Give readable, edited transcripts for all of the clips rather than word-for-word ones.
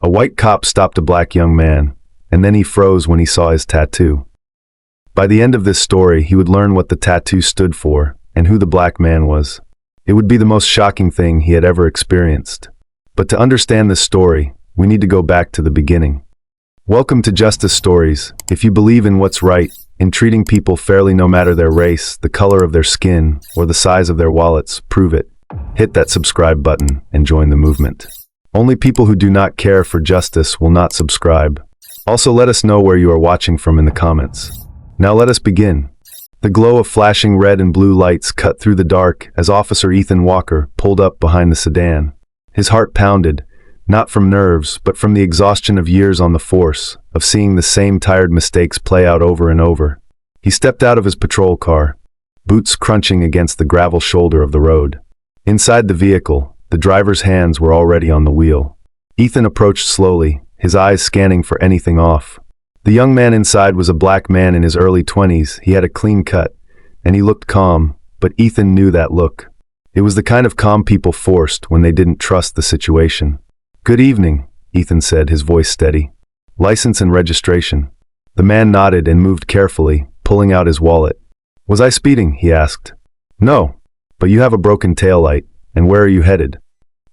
A white cop stopped a black young man, and then he froze when he saw his tattoo. By the end of this story, he would learn what the tattoo stood for and who the black man was. It would be the most shocking thing he had ever experienced. But to understand this story, we need to go back to the beginning. Welcome to Justice Stories. If you believe in what's right, in treating people fairly no matter their race, the color of their skin, or the size of their wallets, prove it. Hit that subscribe button and join the movement. Only people who do not care for justice will not subscribe. Also, let us know where you are watching from in the comments. Now let us begin. The glow of flashing red and blue lights cut through the dark as Officer Ethan Walker pulled up behind the sedan. His heart pounded, not from nerves, but from the exhaustion of years on the force, of seeing the same tired mistakes play out over and over. He stepped out of his patrol car, boots crunching against the gravel shoulder of the road. Inside the vehicle, the driver's hands were already on the wheel. Ethan approached slowly, his eyes scanning for anything off. The young man inside was a black man in his early 20s. He had a clean cut, and he looked calm, but Ethan knew that look. It was the kind of calm people forced when they didn't trust the situation. "Good evening," Ethan said, his voice steady. "License and registration." The man nodded and moved carefully, pulling out his wallet. "Was I speeding?" he asked. "No, but you have a broken taillight, and where are you headed?"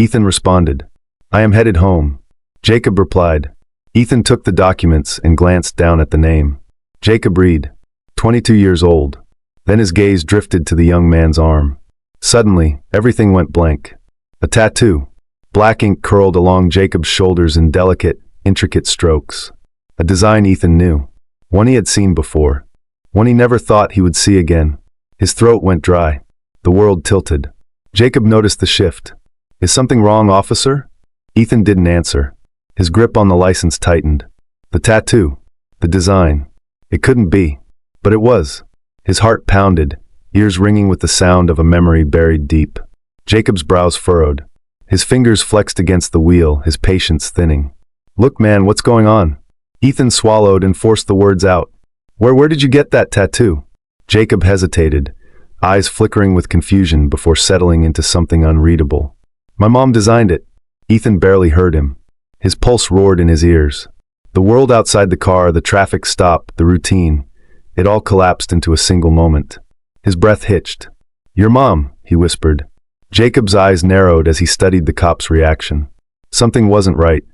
Ethan responded. "I am headed home." Jacob replied. Ethan took the documents and glanced down at the name. Jacob Reed, 22 years old. Then his gaze drifted to the young man's arm. Suddenly, everything went blank. A tattoo. Black ink curled along Jacob's shoulders in delicate, intricate strokes. A design Ethan knew. One he had seen before. One he never thought he would see again. His throat went dry. The world tilted. Jacob noticed the shift. "Is something wrong, officer?" Ethan didn't answer. His grip on the license tightened. The tattoo. The design. It couldn't be. But it was. His heart pounded, ears ringing with the sound of a memory buried deep. Jacob's brows furrowed. His fingers flexed against the wheel, his patience thinning. "Look, man, what's going on?" Ethan swallowed and forced the words out. Where did you get that tattoo?" Jacob hesitated, eyes flickering with confusion before settling into something unreadable. "My mom designed it." Ethan barely heard him. His pulse roared in his ears. The world outside the car, the traffic stop, the routine, it all collapsed into a single moment. His breath hitched. "Your mom," he whispered. Jacob's eyes narrowed as he studied the cop's reaction. Something wasn't right.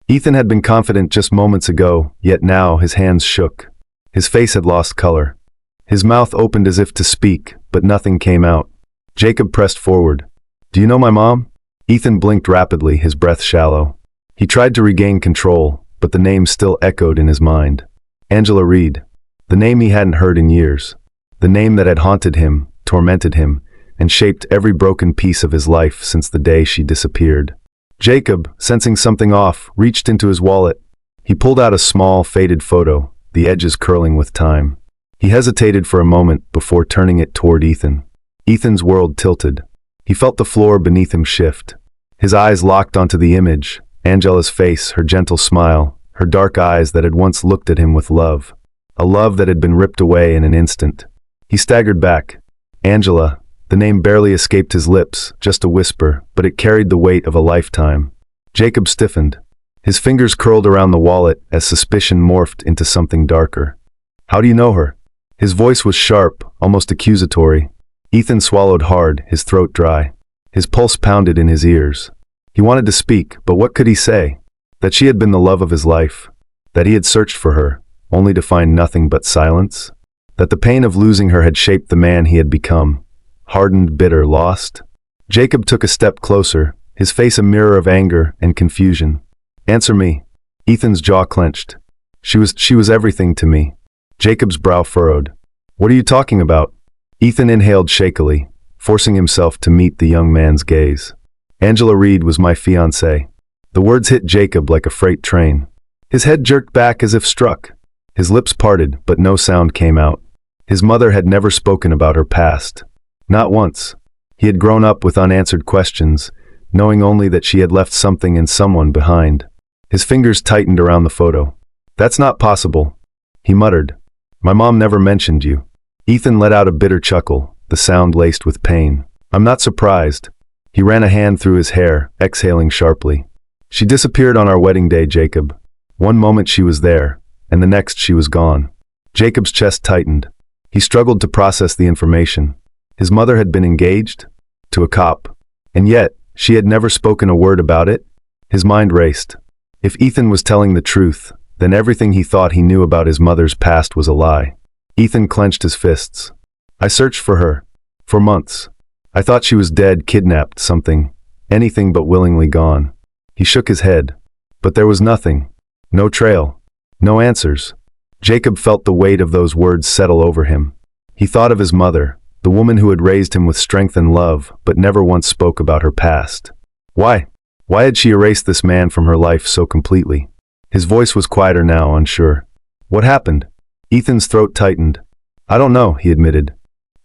Ethan had been confident just moments ago, yet now his hands shook. His face had lost color. His mouth opened as if to speak, but nothing came out. Jacob pressed forward. "Do you know my mom?" Ethan blinked rapidly, his breath shallow. He tried to regain control, but the name still echoed in his mind. Angela Reed. The name he hadn't heard in years. The name that had haunted him, tormented him, and shaped every broken piece of his life since the day she disappeared. Jacob, sensing something off, reached into his wallet. He pulled out a small, faded photo, the edges curling with time. He hesitated for a moment before turning it toward Ethan. Ethan's world tilted. He felt the floor beneath him shift. His eyes locked onto the image. Angela's face, her gentle smile, her dark eyes that had once looked at him with love. A love that had been ripped away in an instant. He staggered back. Angela, the name barely escaped his lips, just a whisper, but it carried the weight of a lifetime. Jacob stiffened. His fingers curled around the wallet as suspicion morphed into something darker. "How do you know her?" His voice was sharp, almost accusatory. Ethan swallowed hard, his throat dry. His pulse pounded in his ears. He wanted to speak, but what could he say? That she had been the love of his life. That he had searched for her, only to find nothing but silence. That the pain of losing her had shaped the man he had become. Hardened, bitter, lost. Jacob took a step closer, his face a mirror of anger and confusion. "Answer me." Ethan's jaw clenched. She was everything to me." Jacob's brow furrowed. "What are you talking about?" Ethan inhaled shakily, forcing himself to meet the young man's gaze. "Angela Reed was my fiancée." The words hit Jacob like a freight train. His head jerked back as if struck. His lips parted, but no sound came out. His mother had never spoken about her past. Not once. He had grown up with unanswered questions, knowing only that she had left something and someone behind. His fingers tightened around the photo. "That's not possible," he muttered. "My mom never mentioned you." Ethan let out a bitter chuckle, the sound laced with pain. "I'm not surprised." He ran a hand through his hair, exhaling sharply. She disappeared on our wedding day, Jacob. One moment she was there, and the next she was gone. Jacob's chest tightened. He struggled to process the information. His mother had been engaged? To a cop. And yet, she had never spoken a word about it? His mind raced. If Ethan was telling the truth, then everything he thought he knew about his mother's past was a lie. Ethan clenched his fists. I searched for her. For months. I thought she was dead, kidnapped, something. Anything but willingly gone. He shook his head. But there was nothing. No trail. No answers. Jacob felt the weight of those words settle over him. He thought of his mother, the woman who had raised him with strength and love, but never once spoke about her past. Why? Why had she erased this man from her life so completely? His voice was quieter now, unsure. What happened? Ethan's throat tightened. I don't know, he admitted.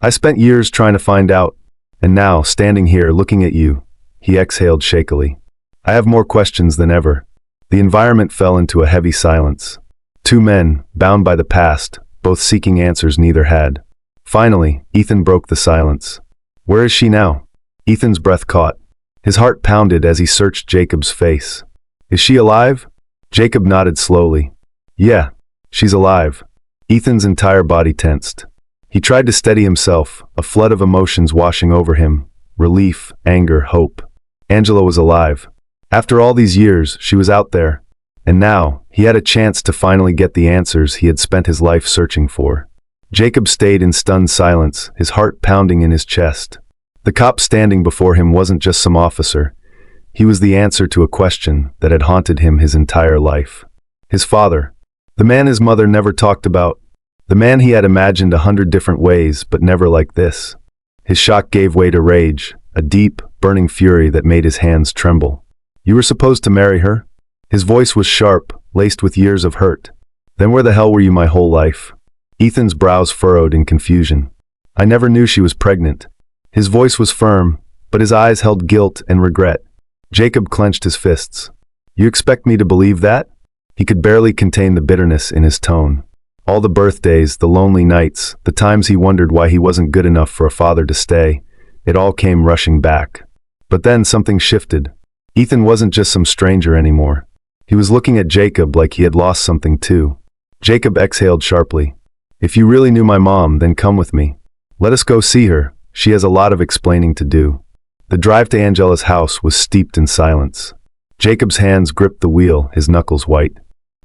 I spent years trying to find out, and now, standing here looking at you, he exhaled shakily. I have more questions than ever. The environment fell into a heavy silence. Two men, bound by the past, both seeking answers neither had. Finally, Ethan broke the silence. Where is she now? Ethan's breath caught. His heart pounded as he searched Jacob's face. Is she alive? Jacob nodded slowly. Yeah, she's alive. Ethan's entire body tensed. He tried to steady himself, a flood of emotions washing over him. Relief, anger, hope. Angela was alive. After all these years, she was out there. And now, he had a chance to finally get the answers he had spent his life searching for. Jacob stayed in stunned silence, his heart pounding in his chest. The cop standing before him wasn't just some officer. He was the answer to a question that had haunted him his entire life. His father. The man his mother never talked about. The man he had imagined 100 different ways, but never like this. His shock gave way to rage, a deep, burning fury that made his hands tremble. You were supposed to marry her? His voice was sharp, laced with years of hurt. Then where the hell were you my whole life? Ethan's brows furrowed in confusion. I never knew she was pregnant. His voice was firm, but his eyes held guilt and regret. Jacob clenched his fists. You expect me to believe that? He could barely contain the bitterness in his tone. All the birthdays, the lonely nights, the times he wondered why he wasn't good enough for a father to stay, it all came rushing back. But then something shifted. Ethan wasn't just some stranger anymore. He was looking at Jacob like he had lost something too. Jacob exhaled sharply. If you really knew my mom, then come with me. Let us go see her. She has a lot of explaining to do. The drive to Angela's house was steeped in silence. Jacob's hands gripped the wheel, his knuckles white.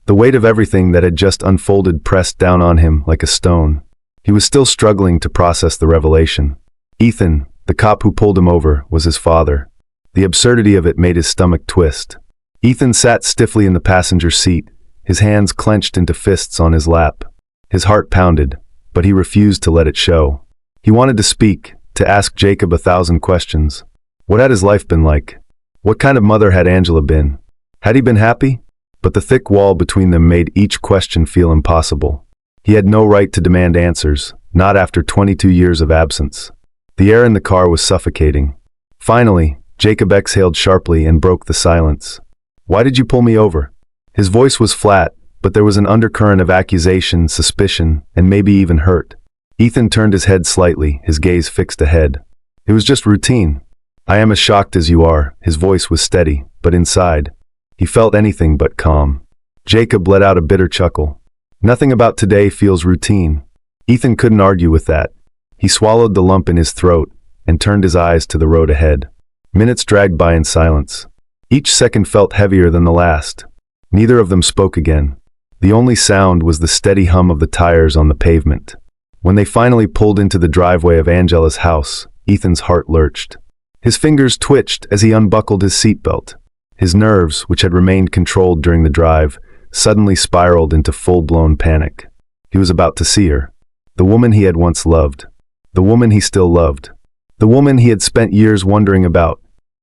The weight of everything that had just unfolded pressed down on him like a stone. He was still struggling to process the revelation. Ethan, the cop who pulled him over, was his father. The absurdity of it made his stomach twist. Ethan sat stiffly in the passenger seat, his hands clenched into fists on his lap. His heart pounded, but he refused to let it show. He wanted to speak, to ask Jacob 1,000 questions. What had his life been like? What kind of mother had Angela been? Had he been happy? But the thick wall between them made each question feel impossible. He had no right to demand answers, not after 22 years of absence. The air in the car was suffocating. Finally, Jacob exhaled sharply and broke the silence. Why did you pull me over? His voice was flat, but there was an undercurrent of accusation, suspicion, and maybe even hurt. Ethan turned his head slightly, his gaze fixed ahead. It was just routine. I am as shocked as you are. His voice was steady, but inside, he felt anything but calm. Jacob let out a bitter chuckle. Nothing about today feels routine. Ethan couldn't argue with that. He swallowed the lump in his throat and turned his eyes to the road ahead. Minutes dragged by in silence. Each second felt heavier than the last. Neither of them spoke again. The only sound was the steady hum of the tires on the pavement. When they finally pulled into the driveway of Angela's house, Ethan's heart lurched. His fingers twitched as he unbuckled his seatbelt. His nerves, which had remained controlled during the drive, suddenly spiraled into full-blown panic. He was about to see her. The woman he had once loved. The woman he still loved. The woman he had spent years wondering about.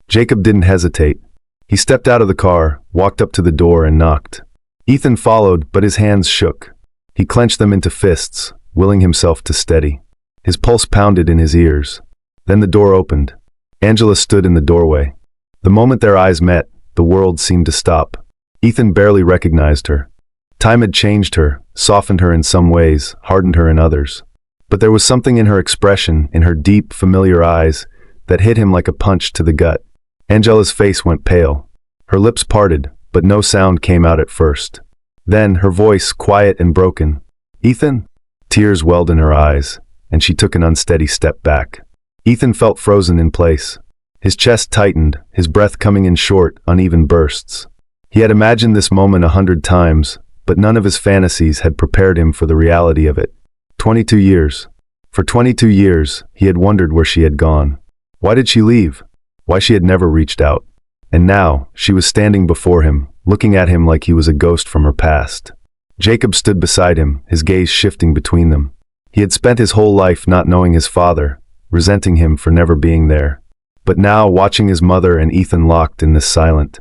Jacob didn't hesitate. He stepped out of the car, walked up to the door and knocked. Ethan followed, but his hands shook. He clenched them into fists, willing himself to steady. His pulse pounded in his ears. Then the door opened. Angela stood in the doorway. The moment their eyes met, the world seemed to stop. Ethan barely recognized her. Time had changed her, softened her in some ways, hardened her in others. But there was something in her expression, in her deep, familiar eyes, that hit him like a punch to the gut. Angela's face went pale. Her lips parted, but no sound came out at first. Then, her voice, quiet and broken. "Ethan?" Tears welled in her eyes, and she took an unsteady step back. Ethan felt frozen in place. His chest tightened, his breath coming in short, uneven bursts. He had imagined this moment 100 times, but none of his fantasies had prepared him for the reality of it. 22 years. For 22 years, he had wondered where she had gone. Why did she leave? Why she had never reached out? And now, she was standing before him, looking at him like he was a ghost from her past. Jacob stood beside him, his gaze shifting between them. He had spent his whole life not knowing his father, resenting him for never being there. But now, watching his mother and Ethan locked in this silent,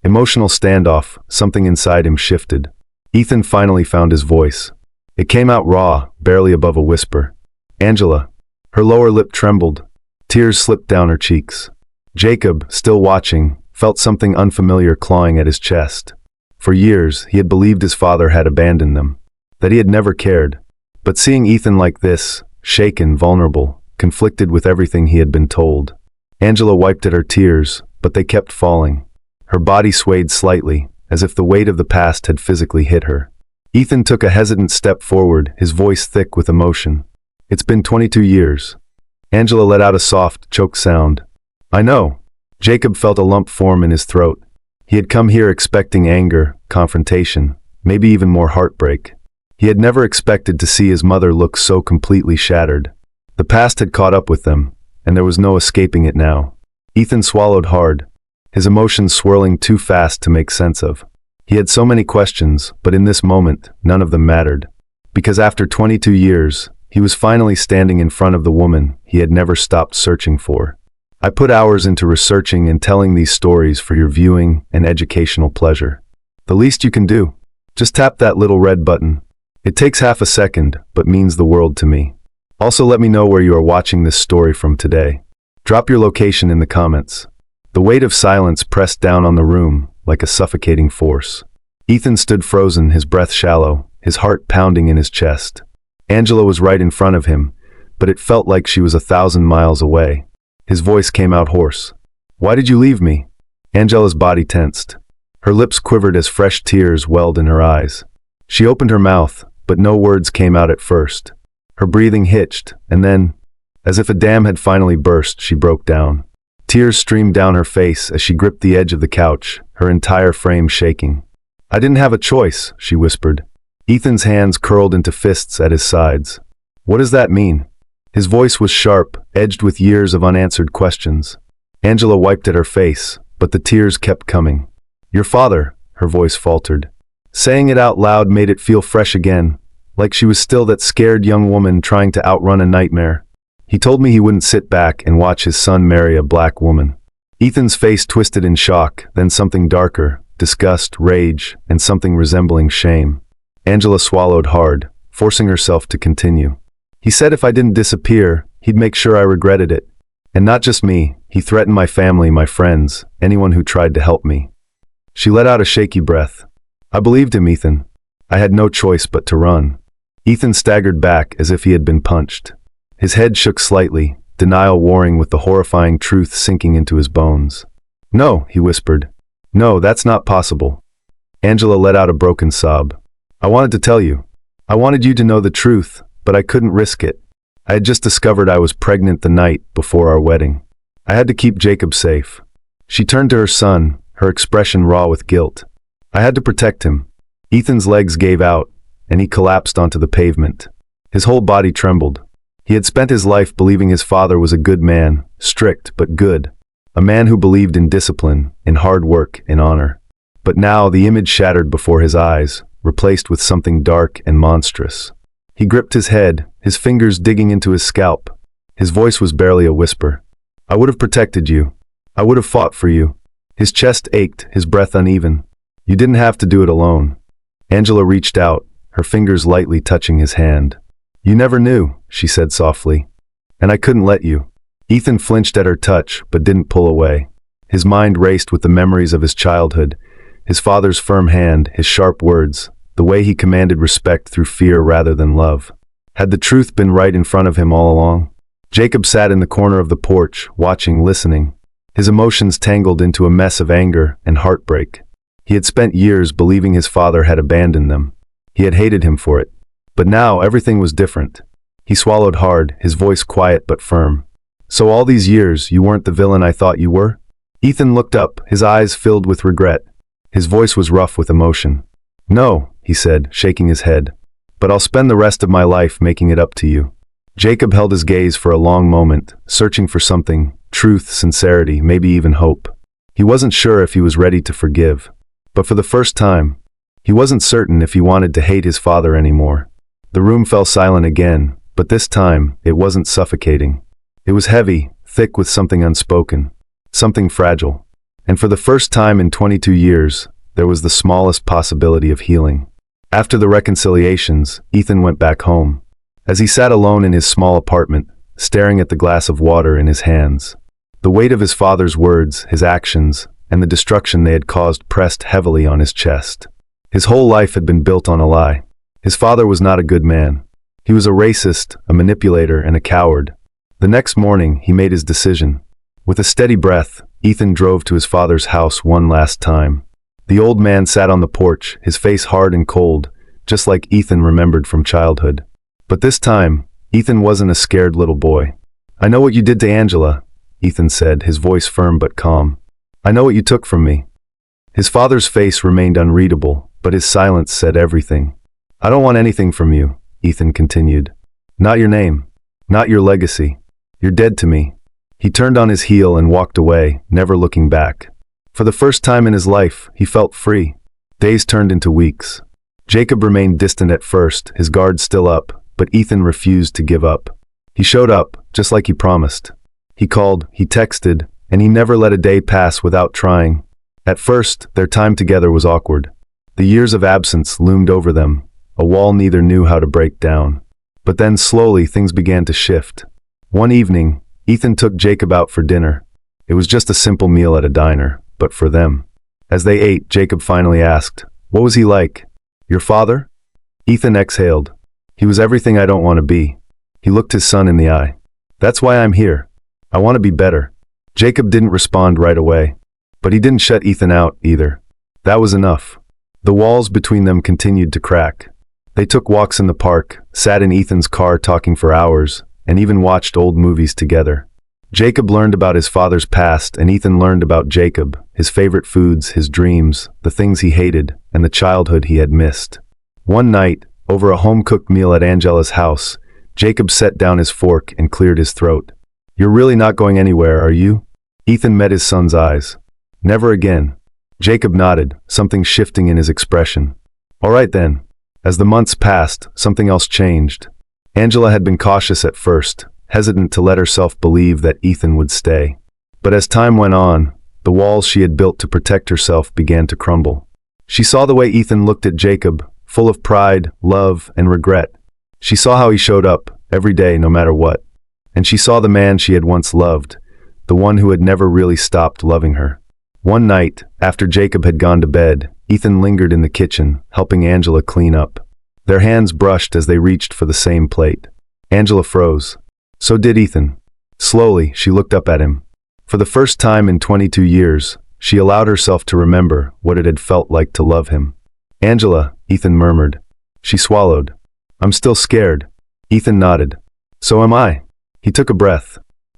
emotional standoff, something inside him shifted. Ethan finally found his voice. It came out raw, barely above a whisper. "Angela." Her lower lip trembled. Tears slipped down her cheeks. Jacob, still watching, felt something unfamiliar clawing at his chest. For years, he had believed his father had abandoned them, that he had never cared. But seeing Ethan like this, shaken, vulnerable, conflicted with everything he had been told. Angela wiped at her tears, but they kept falling. Her body swayed slightly, as if the weight of the past had physically hit her. Ethan took a hesitant step forward, his voice thick with emotion. "It's been 22 years. Angela let out a soft, choked sound. "I know." Jacob felt a lump form in his throat. He had come here expecting anger, confrontation, maybe even more heartbreak. He had never expected to see his mother look so completely shattered. The past had caught up with them, and there was no escaping it now. Ethan swallowed hard, his emotions swirling too fast to make sense of. He had so many questions, but in this moment, none of them mattered. Because after 22 years, he was finally standing in front of the woman he had never stopped searching for. I put hours into researching and telling these stories for your viewing and educational pleasure. The least you can do, just tap that little red button. It takes half a second, but means the world to me. Also, let me know where you are watching this story from today. Drop your location in the comments. The weight of silence pressed down on the room like a suffocating force. Ethan stood frozen, his breath shallow, his heart pounding in his chest. Angela was right in front of him, but it felt like she was 1,000 miles away. His voice came out hoarse. "Why did you leave me?" Angela's body tensed. Her lips quivered as fresh tears welled in her eyes. She opened her mouth, but no words came out at first. Her breathing hitched, and then, as if a dam had finally burst, she broke down. Tears streamed down her face as she gripped the edge of the couch, her entire frame shaking. "I didn't have a choice," she whispered. Ethan's hands curled into fists at his sides. "What does that mean?" His voice was sharp, edged with years of unanswered questions. Angela wiped at her face, but the tears kept coming. "Your father," her voice faltered. Saying it out loud made it feel fresh again, like she was still that scared young woman trying to outrun a nightmare. "He told me he wouldn't sit back and watch his son marry a black woman." Ethan's face twisted in shock, then something darker, disgust, rage, and something resembling shame. Angela swallowed hard, forcing herself to continue. "He said if I didn't disappear, he'd make sure I regretted it. And not just me, he threatened my family, my friends, anyone who tried to help me." She let out a shaky breath. "I believed him, Ethan. I had no choice but to run." Ethan staggered back as if he had been punched. His head shook slightly, denial warring with the horrifying truth sinking into his bones. "No," he whispered. "No, that's not possible." Angela let out a broken sob. "I wanted to tell you. I wanted you to know the truth, but I couldn't risk it. I had just discovered I was pregnant the night before our wedding. I had to keep Jacob safe." She turned to her son, her expression raw with guilt. "I had to protect him." Ethan's legs gave out, and he collapsed onto the pavement. His whole body trembled. He had spent his life believing his father was a good man, strict but good. A man who believed in discipline, in hard work, in honor. But now the image shattered before his eyes, replaced with something dark and monstrous. He gripped his head, his fingers digging into his scalp. His voice was barely a whisper. "I would have protected you. I would have fought for you." His chest ached, his breath uneven. "You didn't have to do it alone." Angela reached out, her fingers lightly touching his hand. "You never knew," she said softly. "And I couldn't let you." Ethan flinched at her touch, but didn't pull away. His mind raced with the memories of his childhood, his father's firm hand, his sharp words, the way he commanded respect through fear rather than love. Had the truth been right in front of him all along? Jacob sat in the corner of the porch, watching, listening. His emotions tangled into a mess of anger and heartbreak. He had spent years believing his father had abandoned them. He had hated him for it. But now everything was different. He swallowed hard, his voice quiet but firm. "So all these years, you weren't the villain I thought you were?" Ethan looked up, his eyes filled with regret. His voice was rough with emotion. "No," he said, shaking his head. "But I'll spend the rest of my life making it up to you." Jacob held his gaze for a long moment, searching for something, truth, sincerity, maybe even hope. He wasn't sure if he was ready to forgive. But for the first time, he wasn't certain if he wanted to hate his father anymore. The room fell silent again, but this time, it wasn't suffocating. It was heavy, thick with something unspoken, something fragile. And for the first time in 22 years, there was the smallest possibility of healing. After the reconciliations, Ethan went back home. As he sat alone in his small apartment, staring at the glass of water in his hands, the weight of his father's words, his actions, and the destruction they had caused pressed heavily on his chest. His whole life had been built on a lie. His father was not a good man. He was a racist, a manipulator, and a coward. The next morning, he made his decision. With a steady breath, Ethan drove to his father's house one last time. The old man sat on the porch, his face hard and cold, just like Ethan remembered from childhood. But this time, Ethan wasn't a scared little boy. "I know what you did to Angela," Ethan said, his voice firm but calm. "I know what you took from me." His father's face remained unreadable, but his silence said everything. "I don't want anything from you," Ethan continued. "Not your name. Not your legacy. You're dead to me." He turned on his heel and walked away, never looking back. For the first time in his life, he felt free. Days turned into weeks. Jacob remained distant at first, his guard still up, but Ethan refused to give up. He showed up, just like he promised. He called, he texted, and he never let a day pass without trying. At first, their time together was awkward. The years of absence loomed over them, a wall neither knew how to break down. But then slowly things began to shift. One evening, Ethan took Jacob out for dinner. It was just a simple meal at a diner, but for them. As they ate, Jacob finally asked, "What was he like?" "Your father?" Ethan exhaled. "He was everything I don't want to be." He looked his son in the eye. "That's why I'm here. I want to be better." Jacob didn't respond right away. But he didn't shut Ethan out, either. That was enough. The walls between them continued to crack. They took walks in the park, sat in Ethan's car talking for hours, and even watched old movies together. Jacob learned about his father's past, and Ethan learned about Jacob, his favorite foods, his dreams, the things he hated, and the childhood he had missed. One night, over a home-cooked meal at Angela's house, Jacob set down his fork and cleared his throat. "You're really not going anywhere, are you?" Ethan met his son's eyes. "Never again." Jacob nodded, something shifting in his expression. "All right then." As the months passed, something else changed. Angela had been cautious at first, hesitant to let herself believe that Ethan would stay. But as time went on, the walls she had built to protect herself began to crumble. She saw the way Ethan looked at Jacob, full of pride, love, and regret. She saw how he showed up, every day no matter what. And she saw the man she had once loved, the one who had never really stopped loving her. One night, after Jacob had gone to bed, Ethan lingered in the kitchen, helping Angela clean up. Their hands brushed as they reached for the same plate. Angela froze. So did Ethan. Slowly, she looked up at him. For the first time in 22 years, she allowed herself to remember what it had felt like to love him. "Angela," Ethan murmured. She swallowed. "I'm still scared." Ethan nodded. "So am I." He took a breath.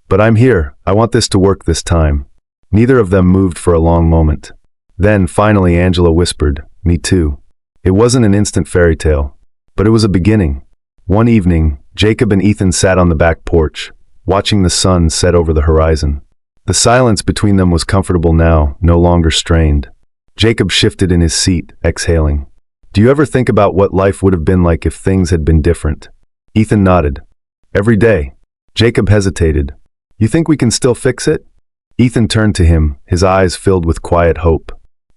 "But I'm here. I want this to work this time." Neither of them moved for a long moment. Then, finally, Angela whispered, "Me too." It wasn't an instant fairy tale, but it was a beginning. One evening, Jacob and Ethan sat on the back porch, watching the sun set over the horizon. The silence between them was comfortable now, no longer strained. Jacob shifted in his seat, exhaling. "Do you ever think about what life would have been like if things had been different?" Ethan nodded. "Every day." Jacob hesitated. "You think we can still fix it?" Ethan turned to him, his eyes filled with quiet hope.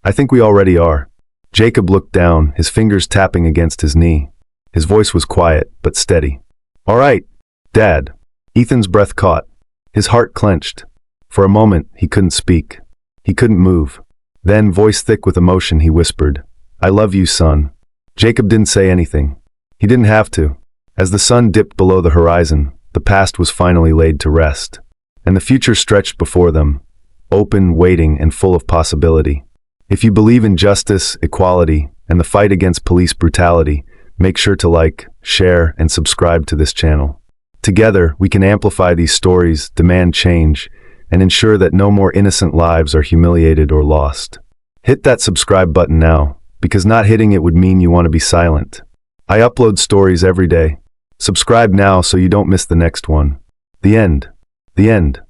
"I think we already are." Jacob looked down, his fingers tapping against his knee. His voice was quiet, but steady. "All right, Dad." Ethan's breath caught. His heart clenched. For a moment, he couldn't speak. He couldn't move. Then, voice thick with emotion, he whispered, "I love you, son." Jacob didn't say anything. He didn't have to. As the sun dipped below the horizon, the past was finally laid to rest. And the future stretched before them, open, waiting, and full of possibility. If you believe in justice, equality, and the fight against police brutality, make sure to like, share, and subscribe to this channel. Together, we can amplify these stories, demand change, and ensure that no more innocent lives are humiliated or lost. Hit that subscribe button now, because not hitting it would mean you want to be silent. I upload stories every day. Subscribe now so you don't miss the next one. The end. The end.